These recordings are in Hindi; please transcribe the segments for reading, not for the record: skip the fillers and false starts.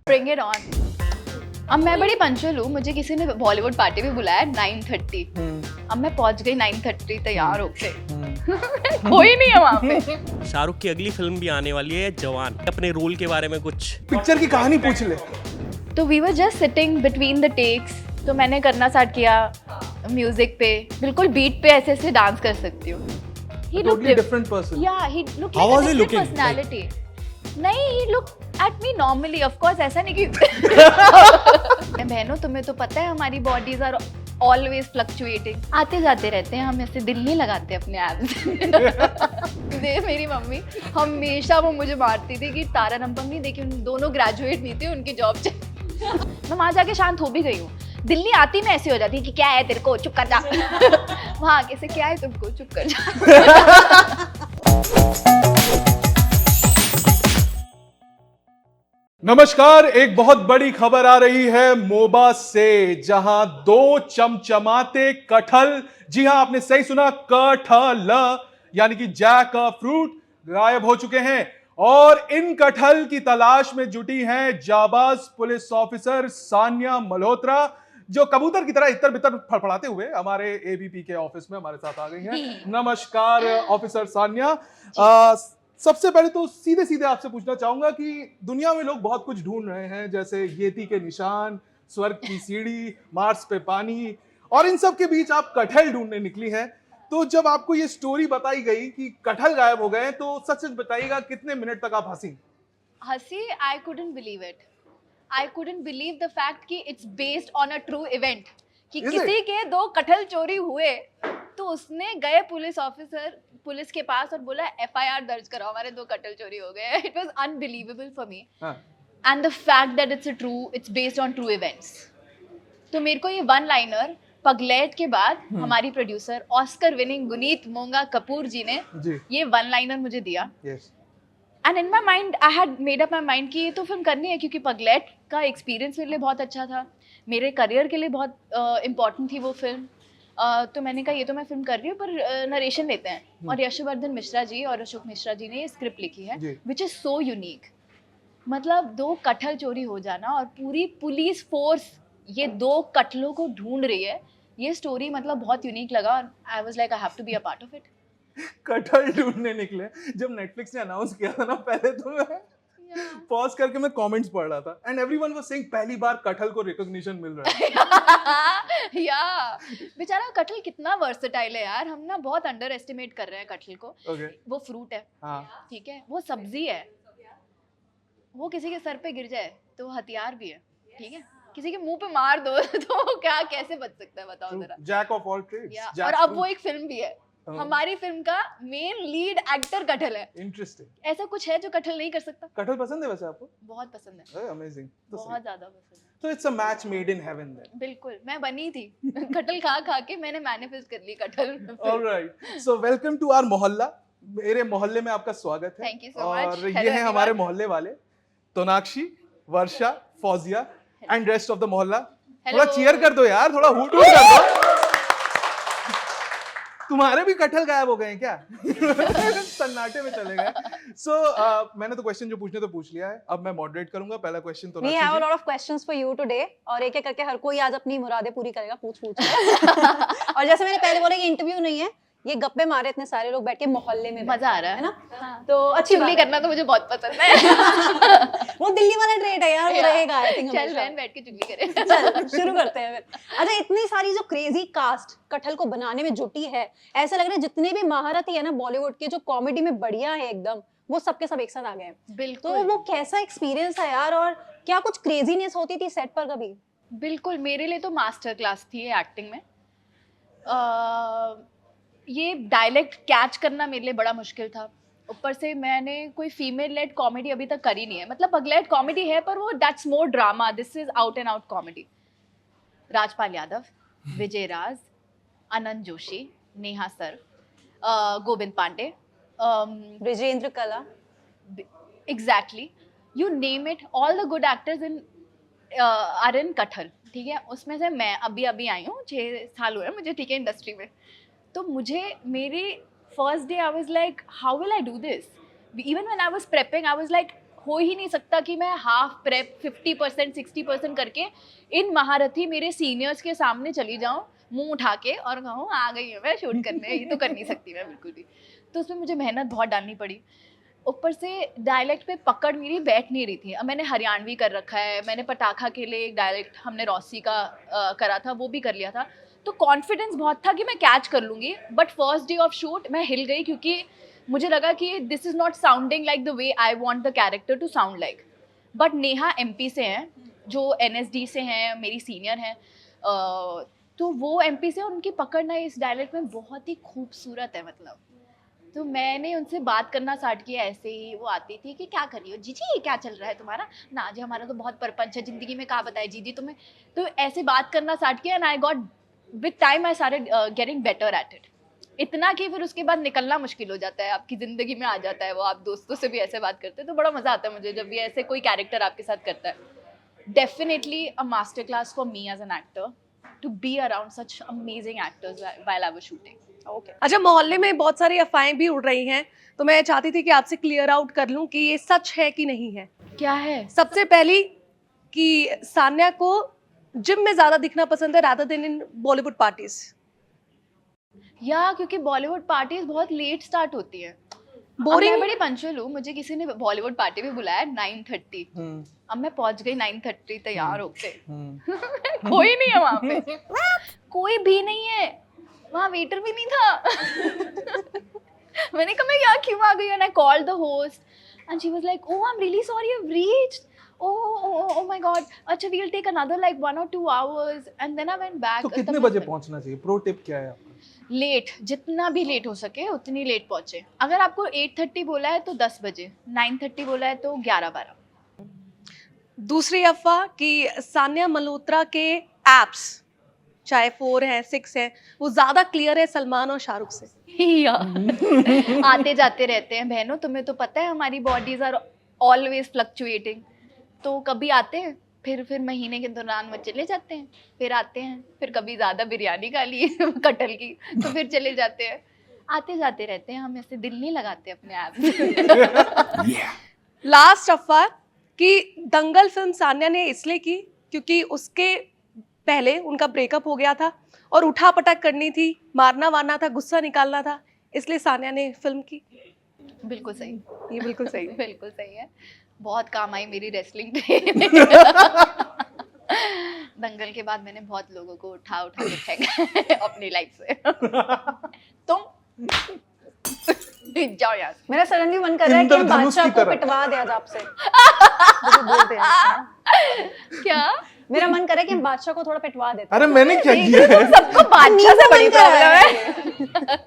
Bring it on. अब मैं बड़ी पंचुअल हूँ, मुझे किसी ने बॉलीवुड पार्टी में बुलाया 9:30। अब मैं पहुंच गई 9:30 तैयार होके। कोई नहीं है वहाँ पे। शाहरुख की अगली फिल्म भी आने वाली है जवान, अपने रोल के बारे में कुछ पिक्चर की कहानी पूछ ले। तो we were just sitting between the takes, तो मैंने करना स्टार्ट किया म्यूजिक पे, बिल्कुल बीट पे ऐसे ऐसे डांस कर सकती हूँ। He looked Totally different person. Yeah, he looked How like was a he different looking? personality. नहीं, he looked at me normally. Of course, ऐसा नहीं कि बहनों तुम्हें तो पता है हमारी bodies are always fluctuating. आते जाते रहते हैं, हम ऐसे दिल नहीं लगाते अपने abs। दे मेरी मम्मी हमेशा वो मुझे मारती थी कि तारा नमपंग नहीं देखी, उन दोनों ग्रेजुएट नहीं थे, उनकी जॉब मैं वहाँ जाके शांत हो भी गई हूँ। दिल्ली आती मैं ऐसी हो जाती कि क्या है तेरे को, चुप कर जा। वहाँ आके से क्या है तुमको, चुप कर जा। नमस्कार, एक बहुत बड़ी खबर आ रही है मोबा से, जहां दो चमचमाते कटहल, जी हां आपने सही सुना, कटहल यानी कि जैक फ्रूट गायब हो चुके हैं और इन कटहल की तलाश में जुटी हैं जाबाज पुलिस ऑफिसर सान्या मल्होत्रा, जो कबूतर की तरह इतर बितर फड़फड़ाते हुए हमारे एबीपी के ऑफिस में हमारे साथ आ गई हैं। नमस्कार ऑफिसर सान्या। सबसे पहले तो सीधे सीधे आपसे पूछना चाहूंगा कि दुनिया में लोग बहुत कुछ ढूंढ रहे हैं, जैसे येती के निशान, स्वर्ग की सीढ़ी, मार्स पे पानी, और इन सब के बीच आप कटहल ढूंढने निकली हैं। तो जब आपको ये स्टोरी बताई गई कि कटहल गायब हो गए, तो सच सच बताइएगा कितने मिनट तक आप हंसी? आई couldn't believe it. I couldn't believe the fact कि it's based on a true event. कि Is किसी के दो कटहल चोरी हुए, तो उसने गए पुलिस ऑफिसर पुलिस के पास और बोला FIR दर्ज कराओ, हमारे दो कटहल चोरी हो गए। It was unbelievable for me. And the fact that it's based on true events. तो मेरे को ये वन लाइनर पगलेट के बाद हमारी producer Oscar winning Guneet Monga Kapoor जी ने ये वन लाइनर मुझे दिया। And in my mind I had made up my mind कि ये तो फिल्म करनी है, क्योंकि पगलेट का एक्सपीरियंस मेरे लिए बहुत अच्छा था, मेरे करियर के लिए बहुत इम्पॉर्टेंट थी वो फिल्म। तो मैंने कहा ये तो मैं फिल्म कर रही हूँ, पर नरेशन लेते हैं। और यशवर्धन मिश्रा जी और अशोक मिश्रा जी ने ये स्क्रिप्ट लिखी है, विच इज़ सो यूनिक। मतलब दो कटहल चोरी हो जाना और पूरी पुलिस फोर्स ये दो कटहलों को ढूंढ रही है, ये स्टोरी मतलब बहुत यूनिक लगा। I was like I have to be a part of it. कटहल ढूंढने निकले। जब नेटफ्लिक्स ने अनाउंस किया था ना, पहले तो मैं पॉज करके मैं कमेंट्स पढ़ रहा था, एंड एवरीवन वाज सेइंग पहली बार कटहल को रिकॉग्निशन मिल रहा है। या बेचारा कटहल कितना वर्सेटाइल है यार, हम ना बहुत अंडर एस्टिमेट कर रहे हैं कटहल को। वो फ्रूट है, ठीक है, वो सब्जी है, वो किसी के सर पे गिर जाए तो हथियार भी है, ठीक है, किसी के मुंह पे मार दो तो क्या कैसे बच सकता है, बताओ जरा। Jack of all trades. और अब वो एक फिल्म भी है, हमारी फिल्म का मेन लीड एक्टर कटहल है। इंटरेस्टिंग। ऐसा कुछ है जो कटहल नहीं कर सकता? कटहल पसंद है वैसे आपको? बहुत पसंद है। अमेजिंग। बहुत ज्यादा पसंद है। तो it's a match made in heaven then. बिल्कुल, मैं बनी थी कटहल खा खा के मैंने मैनिफेस्ट कर ली Kathal. Alright, so welcome to our mohalla. मेरे मोहल्ले में आपका स्वागत है। Thank you so much. और ये हैं हमारे मोहल्ले वाले, Tonakshi, Varsha, Fauzia and rest of the mohalla. थोड़ा चीयर कर दो यार, थोड़ा हुट हुट कर दो। तुम्हारे भी कटहल गायब हो गए हैं क्या? सन्नाटे में चले गए। सो मैंने तो क्वेश्चन जो पूछने तो पूछ लिया है, अब मैं मॉडरेट करूंगा। पहला क्वेश्चन तो We have a lot of questions for you today, और एक एक करके हर कोई आज अपनी मुरादें पूरी करेगा पूछ पूछ के। और जैसे मैंने पहले बोला कि इंटरव्यू नहीं है, ये गप्पे मारे इतने सारे लोग बैठ के मोहल्ले में, मजा आ रहा है ना? तो अच्छी चुगली करना तो मुझे बहुत पसंद है। वो दिल्ली वाला ट्रेड है यार, वो रहेगा आई थिंक। चल बहन बैठ के चुगली करें। चल शुरू करते हैं फिर। अच्छा, इतनी सारी जो क्रेजी कास्ट कटहल को बनाने में जुटी है, ऐसा लग रहा है जितने भी महारथी है ना बॉलीवुड के, जो कॉमेडी में बढ़िया है एकदम, वो सबके सब एक साथ आ गए हैं। बिल्कुल। तो वो कैसा एक्सपीरियंस है यार, और क्या कुछ क्रेजीनेस होती थी सेट पर कभी? बिल्कुल, मेरे लिए तो मास्टर क्लास थी ये एक्टिंग में। ये डायलेक्ट कैच करना मेरे लिए बड़ा मुश्किल था। ऊपर से मैंने कोई फीमेल लेड कॉमेडी अभी तक करी नहीं है। मतलब पगलेट कॉमेडी है, पर वो that's more drama, this is out and out comedy. Rajpal Yadav, Vijay Raaz, Anand Joshi, Neha Sar, Govind Pandey, Brijendra Kala, exactly, you name it, all the good actors in are in Kathal, ठीक है। उसमें से मैं अभी आई हूँ, 6 साल हुए मुझे, ठीक है, इंडस्ट्री में। तो मुझे मेरी first day I was like how will I do this, even when I was prepping I was like हो ही नहीं सकता कि मैं हाफ प्रेप 50% 60% करके इन महारथी मेरे सीनियर्स के सामने चली जाऊं मुंह उठा के और कहूँ आ गई हूँ मैं शूट करने, ये तो कर नहीं सकती मैं बिल्कुल भी। तो उसमें मुझे मेहनत बहुत डालनी पड़ी। ऊपर से डायलेक्ट पे पकड़ मेरी बैठ नहीं रही थी। अब मैंने हरियाणवी कर रखा है, मैंने पटाखा के लिए एक डायलेक्ट हमने रॉसी का करा था, वो भी कर लिया था। तो कॉन्फिडेंस बहुत था कि मैं कैच कर लूँगी। But first day of shoot मैं हिल गई क्योंकि मुझे लगा कि this is not sounding like the way I want the character to sound like. But Neha MP से हैं, जो NSD से हैं, मेरी सीनियर हैं, तो वो MP से, और उनकी पकड़ना इस डायलेक्ट में बहुत ही खूबसूरत है। मतलब तो मैंने उनसे बात करना स्टार्ट किया ऐसे ही। वो आती थी कि क्या कर रही हो जीजी, क्या चल रहा है तुम्हारा? ना जी हमारा तो बहुत परपंच है ज़िंदगी में, कहाँ बताए जीजी तुम्हें। तो ऐसे बात करना स्टार्ट किया and I got with time I started getting better at it. इतना कि फिर उसके बाद निकलना मुश्किल हो जाता है, आपकी ज़िंदगी में आ जाता है वो। आप दोस्तों से भी ऐसे बात करते हैं तो बड़ा मज़ा आता है मुझे जब भी ऐसे कोई कैरेक्टर आपके साथ करता है। Definitely a master class for me as an actor to be around such amazing actors while I was shooting. Okay अच्छा, मोहल्ले में बहुत सारी अफवाहें भी उड़ रही हैं, तो मैं चाहती थी कि आपसे क्लियर आउट कर लूं कि ये सच है कि नहीं है। क्या है? सबसे पहली कि सान्या को जिम में ज्यादा दिखना पसंद है rather then in Bollywood parties. या क्योंकि बॉलीवुड पार्टीज बहुत लेट स्टार्ट होती है। बोरिंग। मैं बड़ी पंचुअल हूँ, मुझे किसी ने बॉलीवुड पार्टी में बुलाया 9:30। अब मैं पहुंच गई 9:30 तैयार होके। कोई नहीं है वहाँ पे, कोई भी नहीं है वहाँ, वेटर भी नहीं था। मैंने कहा मैं यहाँ क्यों आ गई? And I called the host and she was like oh I am really sorry I have reached, oh my god, अच्छा we'll take another like 1 or 2 hours and then I went back। तो कितने बजे पहुंचना चाहिए? प्रो टिप क्या है आपका? लेट, जितना भी लेट हो सके उतनी लेट पहुंचे। अगर आपको 8:30 बोला है तो 10 बजे, 9:30 बोला है तो 11-12। दूसरी अफवाह कि सान्या मल्होत्रा के एप्स चाहे 4 हैं 6 हैं वो ज्यादा क्लियर है सलमान और शाहरुख से। आते जाते रहते हैं बहनों, तुम्हें तो पता है हमारी बॉडीज आर ऑलवेज फ्लक्चुएटिंग। तो कभी आते हैं, फिर महीने के दौरान वो चले जाते हैं, फिर आते हैं, फिर कभी ज़्यादा बिरयानी खा ली कटहल की तो फिर चले जाते हैं। आते जाते रहते हैं, हम ऐसे दिल नहीं लगाते अपने आप। लास्ट अफवाह कि दंगल फिल्म सान्या ने इसलिए की क्योंकि उसके पहले उनका ब्रेकअप हो गया था और उठा पटक करनी थी, मारना वारना था, गुस्सा निकालना था, इसलिए सान्या ने फिल्म की। बिल्कुल सही, ये बिल्कुल सही है। बिल्कुल सही है। बहुत काम आई मेरी रेसलिंग पे। दंगल के बाद मैंने बहुत लोगों को उठा के फेंका अपनी लाइफ से। तुम जाओ यार। मेरा सडनली मन कर रहा है कि हम इंद्रधनुष बादशाह की को तरह। पिटवा दे आज आपसे। मुझे बोलते हैं। क्या? मेरा मन कर रहा है कि हम बादशाह को थोड़ा पिटवा देते। अरे मैंने क्या किया है? सबको बादशाह से बड़ी प्रॉब्लम है।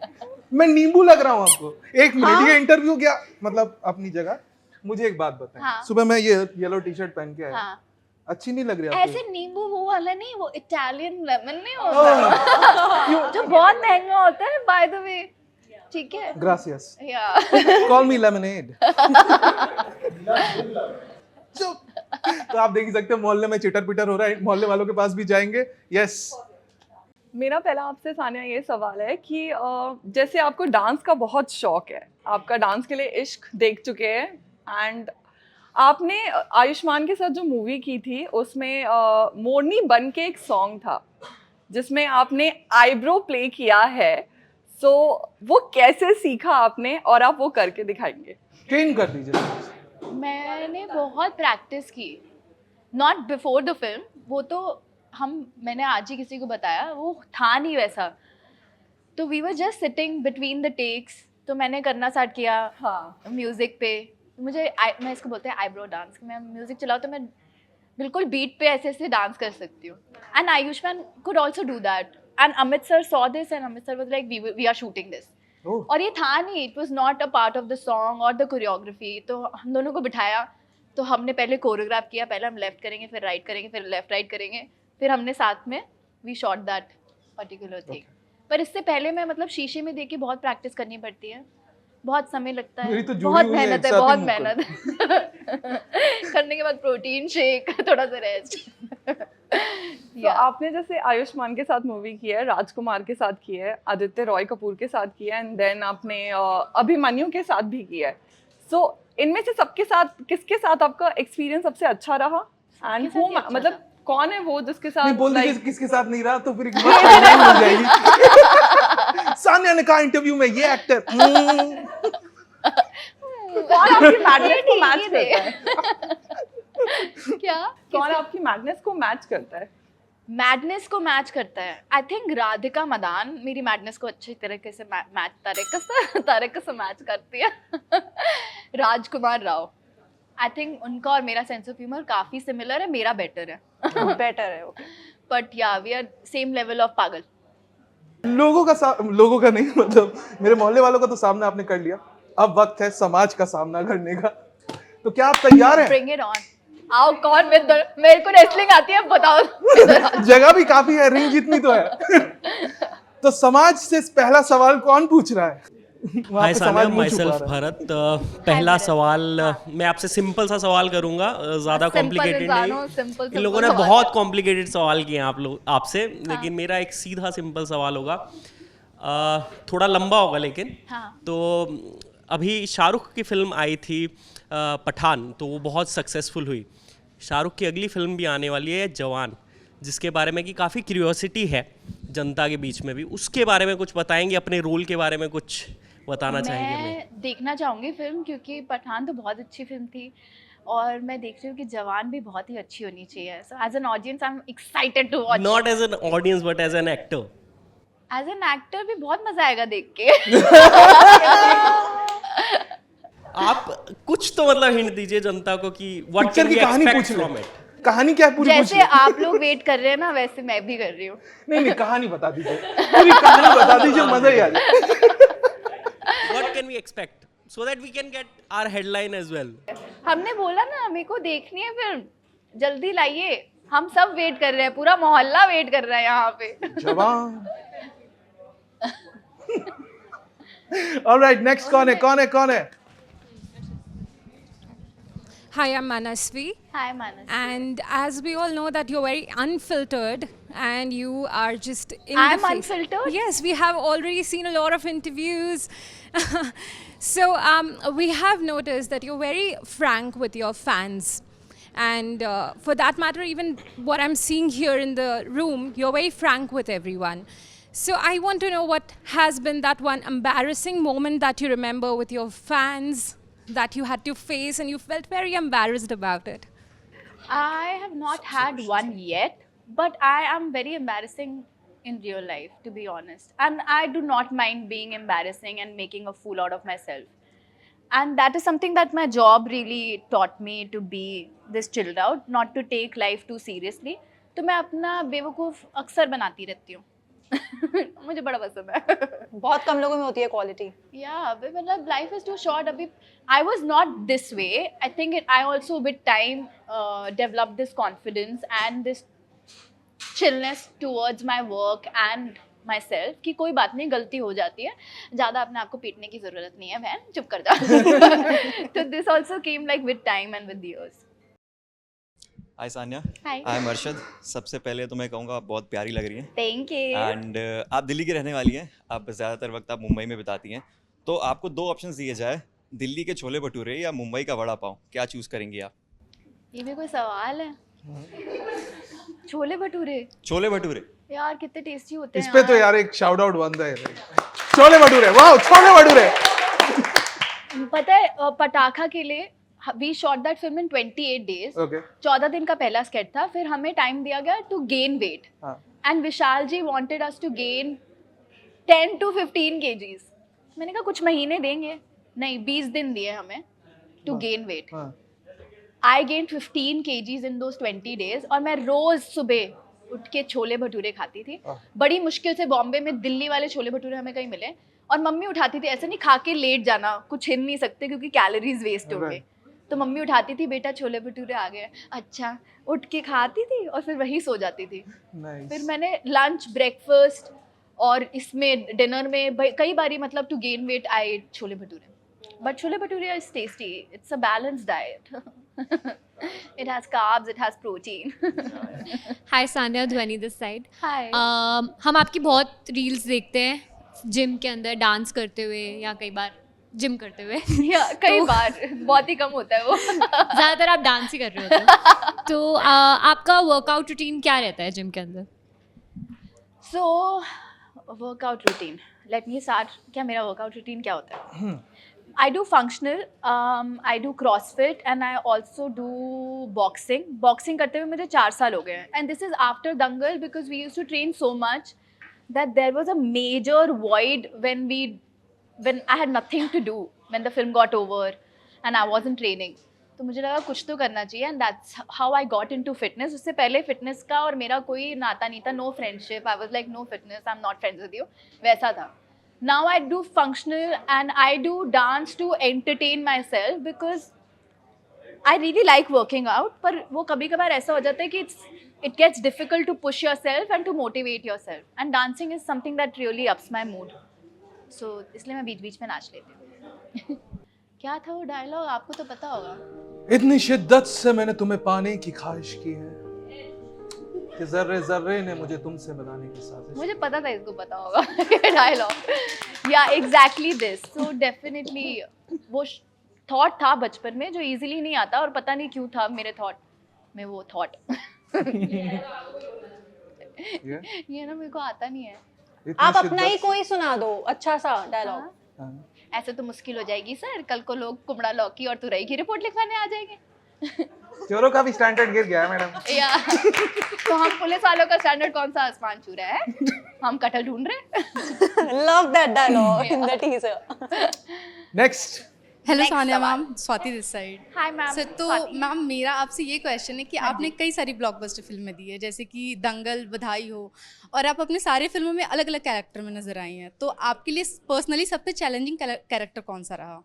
मैं नींबू लग रहा हूँ आपको। एक मिनट, ये इंटरव्यू क्या मतलब अपनी जगह। मुझे एक बात बताएं। हाँ। सुबह मैं ये येलो टी-शर्ट पहन के आया, हाँ। अच्छी नहीं लग रही आपको? ऐसे नींबू वो वाला नहीं, वो इटालियन लेमन नहीं होता जो बहुत महंगा होता है बाय द वे। ठीक है, ग्रासियस, या कॉल मी लेमनेड। तो आप देख ही सकते हैं मोहल्ले में चिटर पिटर हो रहा है, मोहल्ले वालों के पास भी जाएंगे। यस, मेरा पहला आपसे सानिया ये सवाल है कि जैसे आपको डांस का बहुत शौक है, आपका डांस के लिए इश्क देख चुके हैं, एंड आपने आयुष्मान के साथ जो मूवी की थी उसमें मोरनी बन के एक सॉन्ग था जिसमें आपने आईब्रो प्ले किया है। सो वो कैसे सीखा आपने और आप वो करके दिखाएंगे? ट्रेन कर दीजिए। मैंने बहुत प्रैक्टिस की, नॉट बिफोर द फिल्म। वो तो मैंने आज ही किसी को बताया, वो था नहीं वैसा। तो we were just sitting between the takes, तो मैंने करना स्टार्ट किया। हाँ, म्यूजिक पे मैं इसको बोलते हैं आईब्रो डांस। मैं म्यूजिक चलाऊँ तो मैं बिल्कुल बीट पे ऐसे ऐसे डांस कर सकती हूँ। And Ayushmann could also do that and Amit sir saw this and Amit sir was like we are shooting this. और ये था नहीं, it was not a part of the song और द कोरियोग्राफी। तो हम दोनों को बिठाया, तो हमने पहले कोरियोग्राफ किया, पहले हम लेफ्ट करेंगे फिर राइट करेंगे फिर लेफ्ट राइट करेंगे, फिर हमने साथ में we shot that particular thing. पर इससे पहले मैं मतलब शीशे में देख के बहुत प्रैक्टिस करनी पड़ती है, बहुत समय लगता है, तो बहुत मेहनत है, बहुत मेहनत करने के बाद प्रोटीन शेक, थोड़ा सा रेस्ट। तो आपने जैसे आयुष्मान के साथ मूवी की है, राजकुमार के साथ की है, आदित्य रॉय कपूर के साथ की है, एंड देन आपने अभिमन्यु के साथ भी किया है। सो इनमें से सबके साथ किसके साथ आपका एक्सपीरियंस सबसे अच्छा रहा एंड साथ ही अच्छा मतलब कौन है वो जिसके नहीं साथ बोल दीजिए like, किसके साथ नहीं रहा तो फिर एक बात नहीं हो जाएगी। सानिया ने कहा इंटरव्यू में ये एक्टर कौन आपकी मैडनेस को ठीक मैच ही करता थे। है? क्या कौन आपकी मैडनेस को मैच करता है? मैडनेस को मैच करता है? आई थिंक राधिका मदान मेरी मैडनेस को अच्छी तरीके से मैच तरीके से मैच करती है। राजकुमार राव, आई थिंक उनका और मेरा सेंस ऑफ ह्यूमर काफी सिमिलर है, मेरा बेटर है। बेटर है okay. But yeah we are same level of पागल। लोगों का नहीं, मतलब मेरे मोहल्ले वालों का तो सामना आपने कर लिया, अब वक्त है समाज का सामना करने का। तो क्या आप तैयार हैं? Bring it on. आओ कौन मेरे को रेसलिंग आती है, बताओ। जगह भी काफी है, रिंग जितनी तो है। तो समाज से पहला सवाल कौन पूछ रहा है? वहाँ हाय पे सानिया, समाज मुंह माई छुपा सेल्फ रहा है। भरत। पहला भरत। सवाल मैं आपसे सिंपल सा सवाल करूंगा, ज़्यादा Simple कॉम्प्लिकेटेड इंसानों, नहीं। simple इन लोगों ने सवाल बहुत है। कॉम्प्लिकेटेड सवाल किए हैं आप लोग आपसे, लेकिन मेरा एक सीधा सिंपल सवाल होगा, थोड़ा लंबा होगा लेकिन। हाँ। तो अभी शाहरुख की फिल्म आई थी पठान, तो वो बहुत सक्सेसफुल हुई। शाहरुख की अगली फिल्म भी आने वाली है जवान, जिसके बारे में कि काफ़ी क्यूरियोसिटी है जनता के बीच में भी, उसके बारे में कुछ बताएंगे? अपने रोल के बारे में कुछ बताना चाहेंगे हमें? मैं देखना चाहूंगी फिल्म, क्योंकि पठान तो बहुत अच्छी फिल्म थी और मैं देख रही हूँ कि जवान भी बहुत ही अच्छी होनी चाहिए। So as an audience I am excited to watch. Not as an audience but as an actor. As an actor भी बहुत मजा आएगा देख के। आप कुछ तो मतलब हिंट दीजिए जनता को कि व्हाट पिक्चर कैन की वी कहानी एक्सपेक्ट पूछ फ्रॉम ले, इट। कहानी क्या है पूरी पूछ जैसे ले। आप लोग वेट कर रहे हैं ना, वैसे मैं भी कर रही हूँ। नहीं कहानी बता दीजिए, पूरी कहानी बता दीजिए, मजा ही आ जाए। What can we expect so that we can get our headline as well. हमने बोला ना मेरे को देखनी है फिल्म, जल्दी लाइए। हम सब वेट कर रहे हैं, पूरा मोहल्ला वेट कर रहा है यहाँ पे। जवान। ऑलराइट, नेक्स्ट कौन है? Hi, I'm Manasvi, hi Manas. and as we all know that you're very unfiltered and you are just in I'm the face. unfiltered? Yes, we have already seen a lot of interviews. So we have noticed that you're very frank with your fans. And for that matter, even what I'm seeing here in the room, you're very frank with everyone. So I want to know what has been that one embarrassing moment that you remember with your fans that you had to face and you felt very embarrassed about it. I have not had one yet, but I am very embarrassing in real life, to be honest. And I do not mind being embarrassing and making a fool out of myself. And that is something that my job really taught me, to be this chilled out, not to take life too seriously. तो मैं अपना बेवकूफ़ अक्सर बनाती रहती हूँ। मुझे बड़ा पसंद है। बहुत कम लोगों में होती है क्वालिटी। Yeah, अभी मतलब life is too short. अभी I was not this way. I think I also with time developed this confidence and this chillness towards my work and myself कि कोई बात नहीं, गलती हो जाती है, ज़्यादा अपने आप को पीटने की ज़रूरत नहीं है, बहन चुप कर जा। तो this also came like with time and with years. Hi Sanya. Hi. I am Arshad. सबसे पहले तो मैं कहूँगा आप बहुत प्यारी लग रही हैं Thank you. एंड आप दिल्ली की रहने वाली हैं, आप ज़्यादातर वक्त आप मुंबई में बिताती हैं, तो आपको दो ऑप्शंस दिए जाए, दिल्ली के छोले भटूरे या मुंबई का वड़ा पाव, क्या चूज़ करेंगी आप? ये भी कोई सवाल है? छोले भटूरे छोले भटूरे। यार कितने टेस्टी होते हैं इस पे तो यार एक शाउट आउट बनता है। छोले भटूरे, वाह छोले भटूरे। पता है पटाखा के लिए we shot that film in 28 days. Okay 14 दिन का पहला स्केच था, फिर हमें टाइम दिया गया टू गेन वेट हाँ and Vishal ji wanted us to gain 10 to 15 kgs. मैंने कहा कुछ महीने देंगे, नहीं 20 दिन दिए हमें टू गेन वेट. हाँ I gain 15 kgs in those 20 days और मैं रोज सुबह उठ के छोले भटूरे खाती थी. बड़ी मुश्किल से बॉम्बे में दिल्ली वाले छोले भटूरे हमें कहीं मिले और मम्मी उठाती थी, ऐसे नहीं खा के लेट जाना, कुछ हिल नहीं सकते क्योंकि कैलोरीज वेस्ट हो गए. तो मम्मी उठाती थी, बेटा छोले भटूरे आ गए, अच्छा, उठ के खाती थी और फिर वही सो जाती थी. नाइस। फिर मैंने लंच ब्रेकफास्ट और इसमें डिनर में कई बारी मतलब to gain weight I chole bhature. But chole bhature is tasty, it's a balanced diet. It has carbs, it has protein. Hi Sanya, Dhvani this side. Hi. हम आपकी बहुत रील्स देखते हैं जिम के अंदर डांस करते हुए या कई बार जिम करते हुए? या कई बार, बहुत ही कम होता है वो। ज़्यादातर आप डांस ही कर रहे होते हो। तो आपका वर्कआउट रूटीन क्या रहता है जिम के अंदर? So workout routine, let me start. क्या मेरा वर्कआउट रूटीन क्या होता है? I do functional, I do CrossFit and I also do boxing. Boxing करते हुए मुझे 4 साल हो गए हैं. And this is after Dangal because we used to train so much that there was a major void when I had nothing to do when the film got over and I wasn't training. तो मुझे लगा कुछ तो करना चाहिए and that's how I got into fitness. उससे पहले fitness का और मेरा कोई नाता नहीं था, no friendship. I was like no fitness, I'm not friends with you. वैसा था. Now I do functional and I do dance to entertain myself because I really like working out. पर वो कभी कभार ऐसा हो जाता है कि it gets difficult to push yourself and to motivate yourself. And dancing is something that really ups my mood. So इसलिए मैं बीच बीच में नाच लेती हूँ। क्या था वो डायलॉग, आपको तो पता होगा। इतनी शिद्दत से मैंने तुम्हें पाने की ख्वाहिश की है कि जर्रे जर्रे ने मुझे तुमसे मिलाने की साजिश। मुझे पता था इसको पता होगा ये डायलॉग। या एग्जैक्टली दिस। सो डेफिनेटली वो थॉट था बचपन में जो इजीली नहीं आता और पता नहीं क्यों था मेरे थॉट में वो थॉट। ये ना मेरे को आता नहीं है। आप अपना ही कोई सुना दो अच्छा सा डायलॉग। ऐसे तो मुश्किल हो जाएगी सर, कल को लोग कुमड़ा लौकी और तुरई की रिपोर्ट लिखवाने आ जाएंगे। चोरों का भी स्टैंडर्ड गिर गया है मैडम। या तो हम पुलिस वालों का स्टैंडर्ड कौन सा आसमान छू रहा है? हम कटहल ढूंढ रहे हैं। Love that dialogue in the teaser. Next. Hello Sania ma'am, Swati this side. Hi ma'am. Sir तो मैम मेरा आपसे ये क्वेश्चन है कि आपने कई सारी ब्लॉकबस्टर फिल्में दी है जैसे कि दंगल, बधाई हो, और आप अपने सारे फिल्मों में अलग अलग कैरेक्टर में नजर आई हैं, तो आपके लिए पर्सनली सबसे चैलेंजिंग कैरेक्टर कौन सा रहा?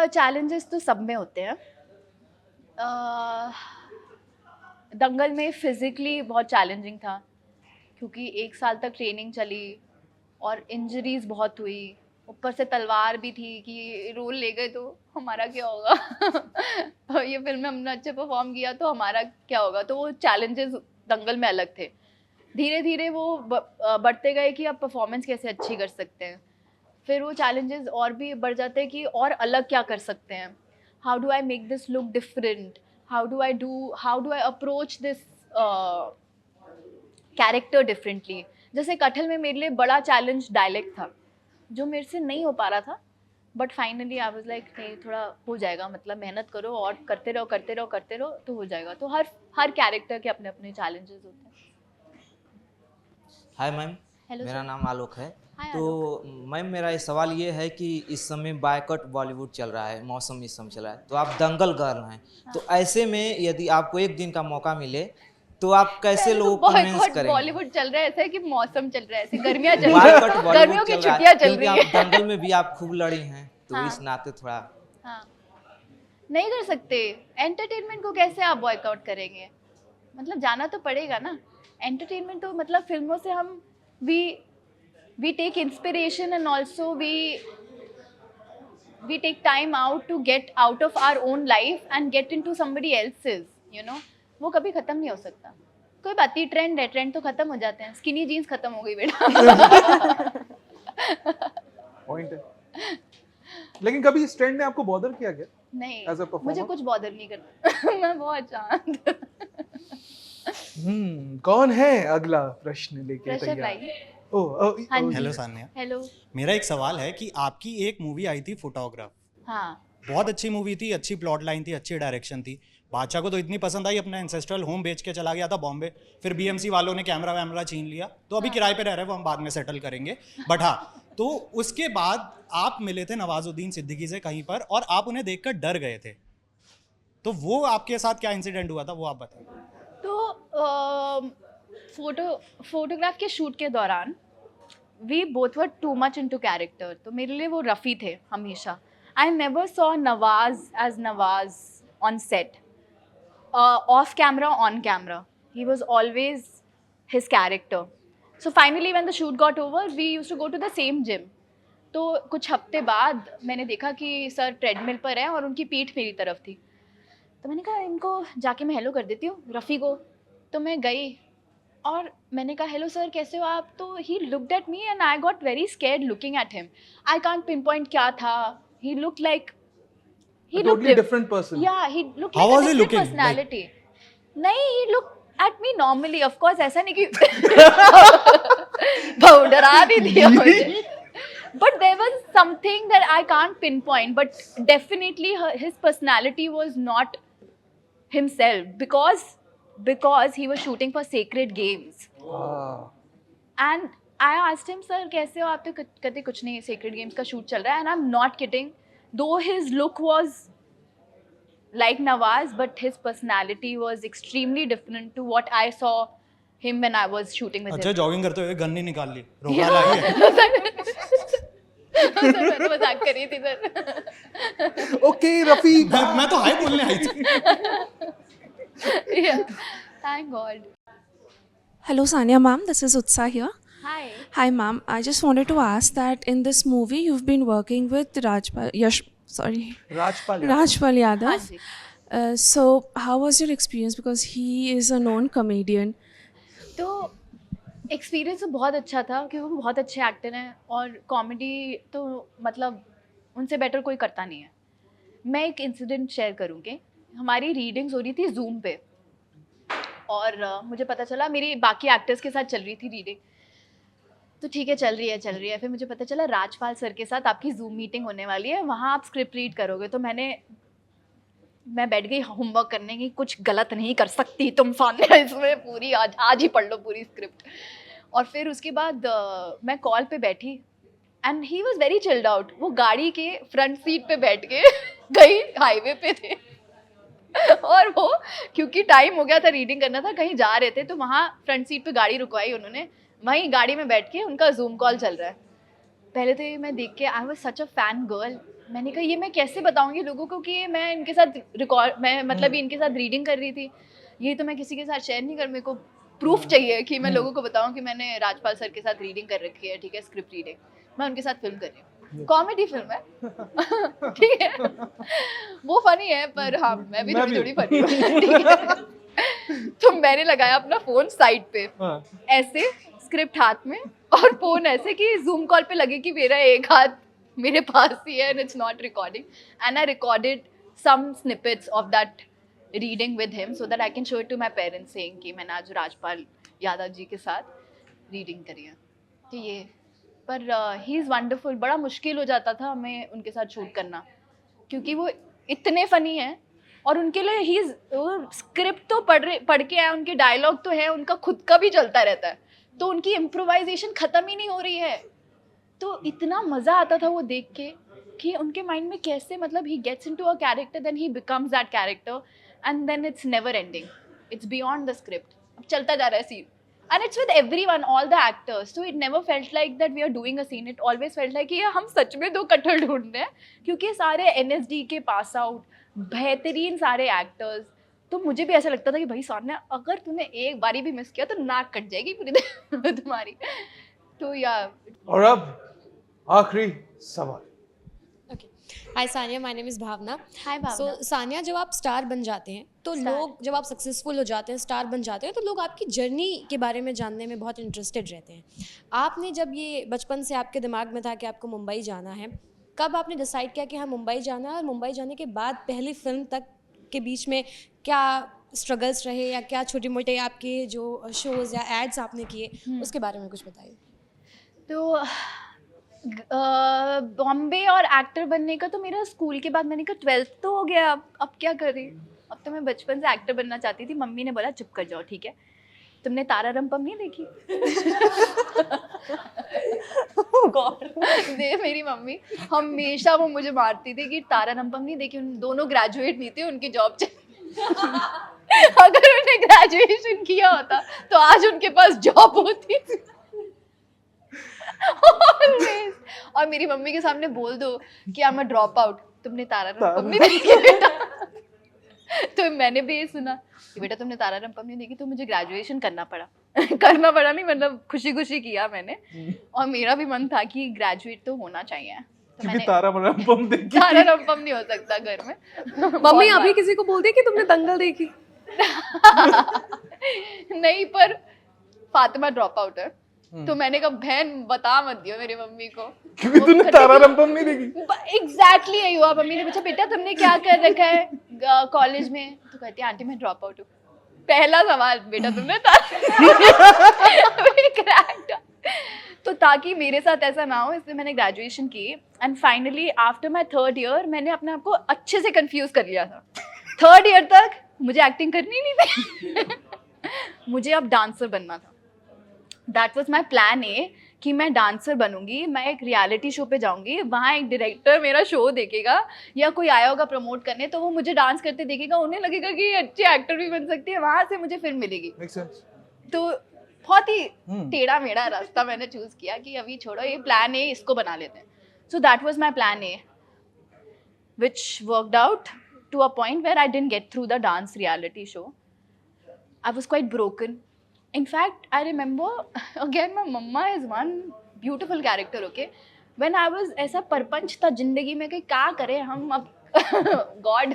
चैलेंजेस तो सब में होते हैं। दंगल में फिजिकली बहुत चैलेंजिंग था क्योंकि 1 साल तक ट्रेनिंग चली और इंजरीज बहुत हुई, ऊपर से तलवार भी थी कि रोल ले गए तो हमारा क्या होगा। ये फिल्म में हमने अच्छे परफॉर्म किया तो हमारा क्या होगा। तो वो चैलेंजेस दंगल में अलग थे। धीरे धीरे वो बढ़ते गए कि अब परफॉर्मेंस कैसे अच्छी कर सकते हैं। फिर वो चैलेंजेस और भी बढ़ जाते हैं कि और अलग क्या कर सकते हैं। How do I make this look different, how do I approach this character differently. जैसे कटहल में मेरे लिए बड़ा चैलेंज डायलेक्ट था जो मेरे से नहीं हो पा रहा था, but finally I was like नहीं थोड़ा हो जाएगा, मतलब मेहनत करो और करते रहो तो हो जाएगा। तो हर कैरेक्टर के अपने अपने चैलेंजेस होते हैं। हाय मैम, हेलो मेरा नाम आलोक है। हाय तो मैम मेरा ये सवाल ये है कि इस समय बायकॉट बॉलीवुड चल रहा है, मौसम इस समय चल रहा है, तो आप दंगल गर्ल हैं, तो ऐसे में यदि आपको एक दिन का मौका मिले तो आप कैसे लोगों को कन्विंस करेंगे? बॉलीवुड चल रहा है ऐसा है कि मौसम चल रहा है, ऐसे गर्मियां चल रही है, गर्मियों की छुट्टियां चल रही है। दंगल में भी आप खूब लड़ी हैं, तो हाँ। इस नाते थोड़ा नहीं कर सकते। एंटरटेनमेंट को कैसे आप बॉयकॉट करेंगे? मतलब जाना तो पड़ेगा ना। एंटरटेनमेंट तो मतलब फिल्मों से हम we take inspiration and also we take time out to get out of our own life and get into somebody else's, you know। वो कभी खत्म नहीं हो सकता। कोई बात नहीं, ट्रेंड है, ट्रेंड तो खत्म हो जाते हैं। स्किनी जीन्स खत्म हो गई बेटा। पॉइंट है। लेकिन कभी इस ट्रेंड ने आपको बॉदर किया क्या? नहीं, As a performer? मुझे कुछ बॉदर नहीं करता। मैं बहुत शांत। कौन है अगला प्रश्न लेके तैयार? हेलो सान्या। हेलो। मेरा एक सवाल है कि आपकी एक मूवी आई थी फोटोग्राफ। हाँ। बहुत अच्छी मूवी थी, अच्छी प्लॉट लाइन थी, अच्छी डायरेक्शन थी। बादशाह को तो इतनी पसंद आई, अपना एंसेस्ट्रल होम बेच के चला गया था बॉम्बे। फिर बीएमसी वालों ने कैमरा वैमरा छीन लिया, तो अभी किराए पे रह रहे हैं, वो हम बाद में सेटल करेंगे। बट हाँ, तो उसके बाद आप मिले थे नवाजुद्दीन सिद्दीकी से कहीं पर और आप उन्हें देखकर डर गए थे, तो वो आपके साथ क्या इंसिडेंट हुआ था वो आप बताएं। तो फोटोग्राफ के शूट के दौरान we both were too much into character. तो मेरे लिए वो रफ़ी थे हमेशा। I never saw Nawaz as Nawaz on set, off camera, on camera he was always his character. So finally when the shoot got over we used to go to the same gym. तो कुछ हफ्ते बाद मैंने देखा कि सर ट्रेडमिल पर हैं और उनकी पीठ मेरी तरफ थी। तो मैंने कहा इनको जाके मैं हेलो कर देती हूँ रफ़ी को। तो मैं गई और मैंने कहा हेलो सर कैसे हो आप, तो he looked at me and I got very scared looking at him. I can't pin point क्या था. He looked like A totally different person. Yeah, he looked How like was a he different looking? personality. नहीं, he looked at me normally. Of course, ऐसा नहीं कि बहुत डरा नहीं दिया मुझे. But there was something that I can't pinpoint. But definitely his personality was not himself because he was shooting for Sacred Games. And I asked him, sir, कैसे हो आप? तो कहते कुछ नहीं, Sacred Games का shoot चल रहा है. And I'm not kidding. Though his look was like Nawaz, but his personality was extremely different to what I saw him when I was shooting with अच्छा him. जॉगिंग करते हुए गन नहीं निकाल ली, रोका लाई है. सर मैं तो मजाक कर रही थी सर. Okay, Rafi. मैं तो हाय बोलने आई थी. Yeah, thank God. Hello Sania ma'am, this is Utsa here. Hi. Hi ma'am, I just wanted to ask that in this movie you've been working with Rajpal. Rajpal Yadav. हाँ जी. So how was your experience, because he is a known comedian? तो एक्सपीरियंस तो बहुत अच्छा था क्योंकि वो बहुत अच्छे एक्टर हैं और कॉमेडी तो मतलब उनसे बेटर कोई करता नहीं है. मैं एक इंसिडेंट शेयर करूँगी. हमारी रीडिंग्स हो रही थी जूम पे और मुझे पता चला मेरी बाकी एक्टर्स के साथ चल रही थी रीडिंग. तो ठीक है चल रही है. फिर मुझे पता चला राजपाल सर के साथ आपकी जूम मीटिंग होने वाली है, वहाँ आप स्क्रिप्ट रीड करोगे. तो मैं बैठ गई होमवर्क करने की. कुछ गलत नहीं कर सकती तुम सामने, इसमें पूरी आज ही पढ़ लो पूरी स्क्रिप्ट. और फिर उसके बाद मैं कॉल पे बैठी and he was very chilled out. वो गाड़ी के फ्रंट सीट पे बैठ के कहीं हाईवे पे थे और वो क्योंकि टाइम हो गया था, रीडिंग करना था, कहीं जा रहे थे, तो वहाँ फ्रंट सीट पे गाड़ी रुकवाई उन्होंने. वहीं गाड़ी में बैठ के उनका जूम कॉल चल रहा है. पहले तो ये मैं देख के I was such a fan girl. मैंने कहा ये मैं कैसे बताऊंगी लोगों को कि ये मैं इनके साथ मैं मतलब इनके साथ रीडिंग कर रही थी. ये तो मैं किसी के साथ शेयर नहीं कर, मेरे को प्रूफ चाहिए कि मैं लोगों को बताऊं कि मैंने राजपाल सर के साथ रीडिंग कर रखी है. ठीक है, स्क्रिप्ट रीडिंग, मैं उनके साथ फिल्म कर रही हूँ. कॉमेडी फिल्म है ठीक है, वो फनी है पर हाँ मैं भी थोड़ी फनी हूँ. ठीक है, तो मैंने लगाया अपना फोन साइड पे ऐसे, स्क्रिप्ट हाथ में और फोन ऐसे कि जूम कॉल पे लगे कि मेरा एक हाथ मेरे पास ही है and it's not recording. And I recorded some snippets of that reading with him so that I can show it to my parents saying कि मैंने आज राजपाल यादव जी के साथ रीडिंग करी है. तो ये पर ही इज़ वंडरफुल. बड़ा मुश्किल हो जाता था हमें उनके साथ शूट करना क्योंकि वो इतने फ़नी हैं और उनके लिए ही स्क्रिप्ट तो पढ़ के आए, उनके डायलॉग तो है, उनका खुद का भी चलता रहता है, तो उनकी इम्प्रोवाइजेशन ख़त्म ही नहीं हो रही है. तो इतना मज़ा आता था वो देख के कि उनके माइंड में कैसे मतलब he gets into a character, then he becomes that character and then it's never ending, it's beyond the script. अब चलता जा रहा है scene and it's with everyone, all the actors. So it never felt like that we are doing a scene. It always felt like कि हम सच में दो कटल ढूंढ रहे हैं क्योंकि सारे NSD के पास आउट बेहतरीन सारे एक्टर्स. तो मुझे भी ऐसा लगता था कि भाई सामने अगर तूने एक बारी भी मिस किया तो नाक कट जाएगी पूरी तुम्हारी. तो यार और अब आखिरी सवाल. हाय सानिया, माय नेम इज़ भावना. हाय भावना. सो सानिया, जब आप स्टार बन जाते हैं तो लोग, जब आप सक्सेसफुल हो जाते हैं, स्टार बन जाते हैं, तो लोग आपकी जर्नी के बारे में जानने में बहुत इंटरेस्टेड रहते हैं. आपने जब ये बचपन से आपके दिमाग में था कि आपको मुंबई जाना है, कब आपने डिसाइड किया कि हाँ मुंबई जाना है, और मुंबई जाने के बाद पहली फिल्म तक के बीच में क्या स्ट्रगल्स रहे या क्या छोटे मोटे आपके जो शोज़ या एड्स आपने किए उसके बारे में कुछ बताइए. तो बॉम्बे और एक्टर बनने का तो मेरा स्कूल के बाद, मैंने कहा 12th तो हो गया, अब क्या करें. अब तो मैं बचपन से एक्टर बनना चाहती थी. मम्मी ने बोला चुप कर जाओ, ठीक है, तुमने तारा रंपम नहीं देखी? दे मेरी मम्मी हमेशा वो मुझे मारती थी कि तारा रंपम नहीं देखी. उन दोनों ग्रेजुएट नहीं थे, उनकी जॉब अगर उन्हें ग्रेजुएशन किया होता तो आज उनके पास जॉब होती. और मेरी मम्मी के सामने बोल दो कि I am a drop out, तुमने तारा रंपम नहीं देखी बेटा. तो मैंने भी ये सुना कि बेटा तुमने तारा रंपम नहीं देखी, तो मुझे ग्रेजुएशन करना पड़ा. करना पड़ा नहीं, मतलब खुशी खुशी किया मैंने. और मेरा भी मन था कि ग्रेजुएट तो होना चाहिए, तो मैंने तारा रंपम देखी. तारा रंपम नहीं हो सकता घर में. मम्मी अभी किसी को बोल दे कि तुमने दंगल देखी. नहीं, पर फातिमा ड्रॉप आउट है। तो मैंने कहा बहन बता मत दियो मेरी मम्मी को, क्योंकि तूने तारा रंपम नहीं देखी। एग्जैक्टली यही हुआ। मम्मी ने पूछा बेटा तुमने क्या कर रखा है कॉलेज में, तो कहती है आंटी मैं ड्रॉप आउट हूँ। पहला सवाल बेटा तुमने क्रैक्ड। तो ताकि मेरे साथ ऐसा ना हो इसलिए मैंने ग्रेजुएशन की and finally after my 3rd year मैंने अपने आप को अच्छे से कंफ्यूज कर लिया था। 3rd ईयर तक मुझे एक्टिंग करनी नहीं थी मुझे अब डांसर बनना था। That was my plan A कि मैं डांसर बनूंगी, मैं एक रियलिटी शो पे जाऊंगी, वहाँ एक डायरेक्टर मेरा शो देखेगा या कोई आया होगा प्रमोट करने तो वो मुझे डांस करते देखेगा, उन्हें लगेगा कि ये अच्छी एक्टर भी बन सकती है, वहाँ से मुझे फिल्म मिलेगी। तो बहुत ही टेढ़ा मेढ़ा रास्ता मैंने चूज किया कि अभी छोड़ो ये प्लान ए, इसको बना लेते हैं। So that was my plan A which worked out to a point where I didn't get through the dance reality show. I was quite broken. In fact, I remember again my mama is one beautiful character, okay? When I was ऐसा परपंच था जिंदगी में कि क्या करें हम अब गॉड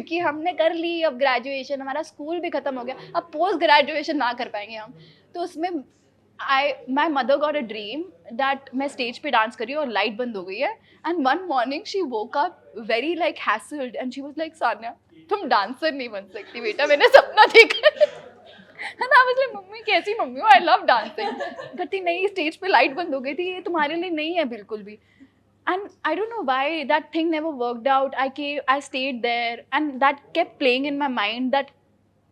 कि हमने कर ली अब ग्रेजुएशन, हमारा स्कूल भी खत्म हो गया, अब पोस्ट ग्रेजुएशन ना कर पाएंगे हम। तो उसमें my mother got a dream that मैं स्टेज पे डांस कर रही हूँ और लाइट बंद हो गई है and one morning she woke up very like hassled and she was like Sanya तुम डांसर नहीं बन सकती बेटा, मैंने सपना देखा है ना। मतलब मम्मी कैसी मम्मी हो, आई लव डांसिंग। कहती नहीं स्टेज पे लाइट बंद हो गई थी, ये तुम्हारे लिए नहीं है बिल्कुल भी। And I don't know why that thing never worked out. I stayed there and that kept playing in my mind that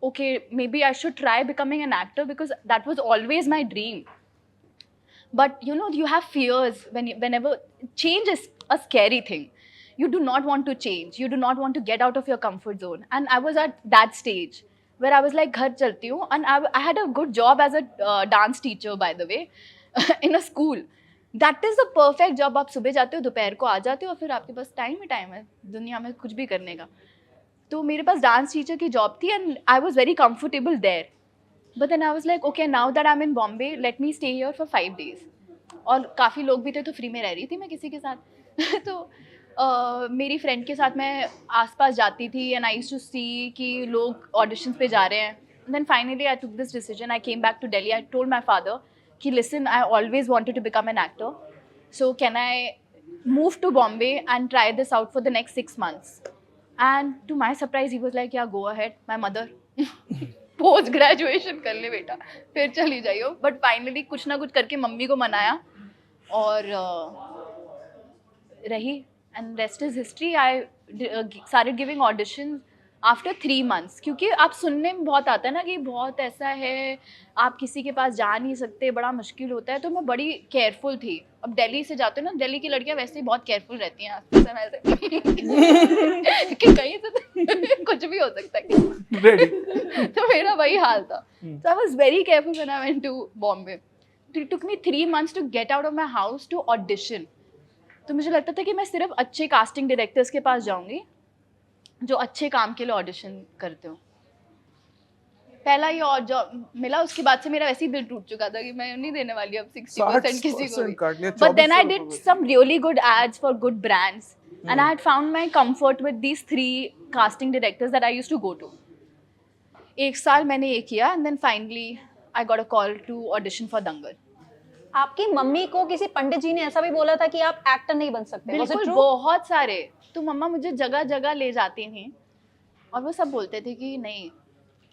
okay, maybe I should try becoming an actor because that was always my dream. But you know, you have fears whenever change is a scary thing. You do not want to change. You do not want to get out of your comfort zone. And I was at that stage where I was like, घर चलती हूँ, and I had a good job as a dance teacher, by the way, in a school. That is the perfect job. आप सुबह जाते हो दोपहर को आ जाते हो और फिर आपके पास टाइम ही टाइम है दुनिया में कुछ भी करने का। तो मेरे पास डांस टीचर की जॉब थी and I was very comfortable there, but then I was like okay now that I am in Bombay let me stay here for 5 days। और काफ़ी लोग भी थे तो फ्री में रह रही थी मैं किसी के साथ तो मेरी फ्रेंड के साथ मैं आसपास जाती थी and I used to see कि लोग ऑडिशंस पे जा रहे हैं। Then finally I took this decision, I came back to Delhi, I told my father कि listen, I always wanted to become an actor, so can I move to Bombay and try this out for the next 6 months? And to my surprise he was like yeah go ahead my mother post graduation कर ले बेटा फिर चली जाइयो। but finally कुछ ना कुछ करके मम्मी को मनाया और रही and rest is history. I started giving auditions after 3 months क्योंकि आप सुनने में बहुत आता है ना कि बहुत ऐसा है आप किसी के पास जा नहीं सकते, बड़ा मुश्किल होता है। तो मैं बड़ी केयरफुल थी। अब दिल्ली से जाते हो ना, दिल्ली की लड़कियां वैसे ही बहुत केयरफुल रहती हैं समय से कि कहीं से कुछ भी हो सकता है तो मेरा वही हाल था। so I was very careful when I went to Bombay. It took me 3 months to get out of my house to audition. तो मुझे लगता था कि मैं सिर्फ अच्छे कास्टिंग डायरेक्टर्स के पास जाऊंगी जो अच्छे काम के लिए ऑडिशन करते हो। पहला ये और जॉब मिला, उसके बाद से मेरा वैसे ही दिल टूट चुका था कि मैं नहीं देने वाली अब 60% किसी को भी। But then I did some really good ads for good brands and I had found my comfort with these 3 casting directors that I used to go to. 1 साल मैंने ये किया and then finally I got a call to audition for Dangal. आपकी मम्मी को किसी पंडित जी ने ऐसा भी बोला था कि आप एक्टर नहीं बन सकते? बिल्कुल, बहुत सारे। तो मम्मा मुझे जगह जगह ले जाती थी और वो सब बोलते थे कि नहीं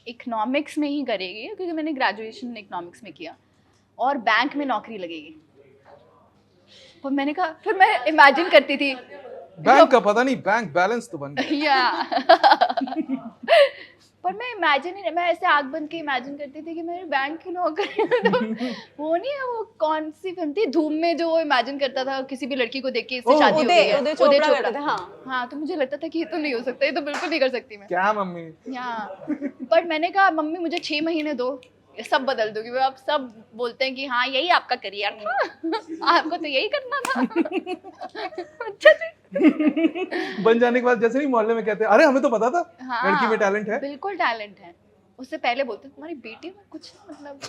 इकोनॉमिक्स में ही करेगी, क्योंकि मैंने ग्रेजुएशन इकोनॉमिक्स में किया, और बैंक में नौकरी लगेगी। पर मैंने कहा, फिर मैं इमेजिन करती थी बैंक का पता नहीं, बैंक बैलेंस तो बन गया पर मैं ऐसे आग बंद के इमेजिन करती थी कि मेरे बैंक की नौकरी तो वो नहीं है, वो कौन सी फिल्म थी धूम में जो वो इमेजिन करता था किसी भी लड़की को देख के इससे शादी हो गई है, उदय चोपड़ा। हाँ, तो मुझे लगता था कि ये तो नहीं हो सकता, ये तो बिल्कुल नहीं कर सकती मैं। क्या मम्मी? बट मैंने कहा मम्मी मुझे 6 महीने दो, सब बदल दूंगी। वो आप सब बोलते हैं कि हाँ यही आपका करियर था, आपको तो यही करना था। अच्छा जी। बन जाने के बाद जैसे नहीं मोहल्ले में कहते हैं अरे हमें तो पता था हाँ, लड़की में टैलेंट है। बिल्कुल टैलेंट है। उससे पहले बोलते तुम्हारी बेटी में कुछ मतलब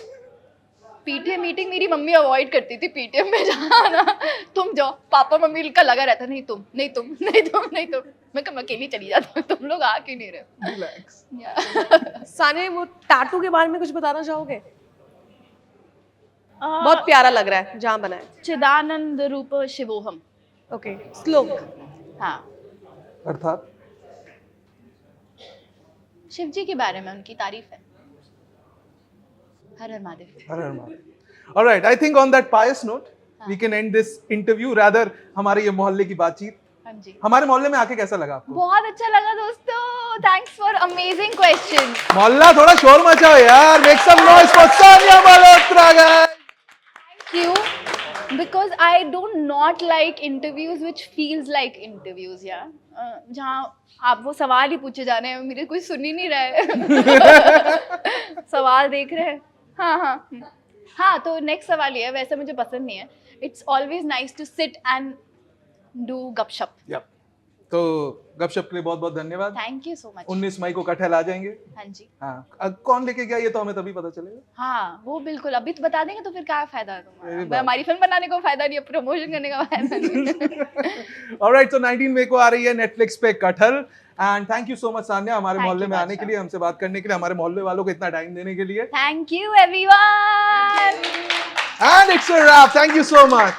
पीटीएम मीटिंग मेरी मम्मी अवॉइड करती थी, पीटीएम में जाना। तुम जाओ, पापा मम्मी का लगा रहता नहीं तुम नहीं तुम नहीं तुम नहीं तुम। मैं कम अकेली चली जाती हूँ, तुम लोग आ क्यों नहीं रहे? सानिया, वो टैटू के बारे में कुछ बताना चाहोगे? बहुत प्यारा लग रहा है जहाँ बना है। चिदानंद रूप शिवोहम। ओके, श्लोक। हाँ, अर्थात शिव जी के बारे में उनकी तारीफ है। हर हर महादेव। हर हर Mahadev. Alright, I think on that pious note we can end this interview, rather हमारे ये मोहल्ले की बातचीत। हाँ जी, हमारे मोहल्ले में आके कैसा लगा आपको? बहुत अच्छा लगा दोस्तों, थैंक्स फॉर अमेजिंग क्वेश्चन। मोहल्ला थोड़ा शोर मचाओ यार, make some noise for Sania Malhotra guys. Thank you, because I do not like interviews which feels like interviews, yeah. जहाँ आप वो सवाल ही पूछे जा रहे हैं, मेरे कोई सुन ही नहीं रहा है। सवाल देख रहे हैं। हाँ, तो नेक्स्ट सवाल ये है, वैसे मुझे पसंद नहीं है। It's always nice to sit and do गपशप। Yep. तो गपशप के लिए बहुत बहुत धन्यवाद। Thank you so much. 19 मई को कटहल आ जाएंगे। हाँ जी। हाँ, कौन लेके गया ये तो हमें तभी पता चलेगा। हाँ, वो बिल्कुल अभी तो बता देंगे तो फिर क्या फायदा है मेरी तुम्हारा? बात। हमारी फिल्म बनाने को फायदा नहीं है, प्रमोशन करने का फायदा नहीं। ऑलराइट, तो 19 मई को आ रही है नेटफ्लिक्स पे Kathal. And thank you so much Sanya, हमारे Thank मोहल्ले you, में आने के बादशाह। लिए, हमसे बात करने के लिए, हमारे मोहल्ले वालों को इतना टाइम देने के लिए। Thank you everyone. And it's a wrap, thank you so much.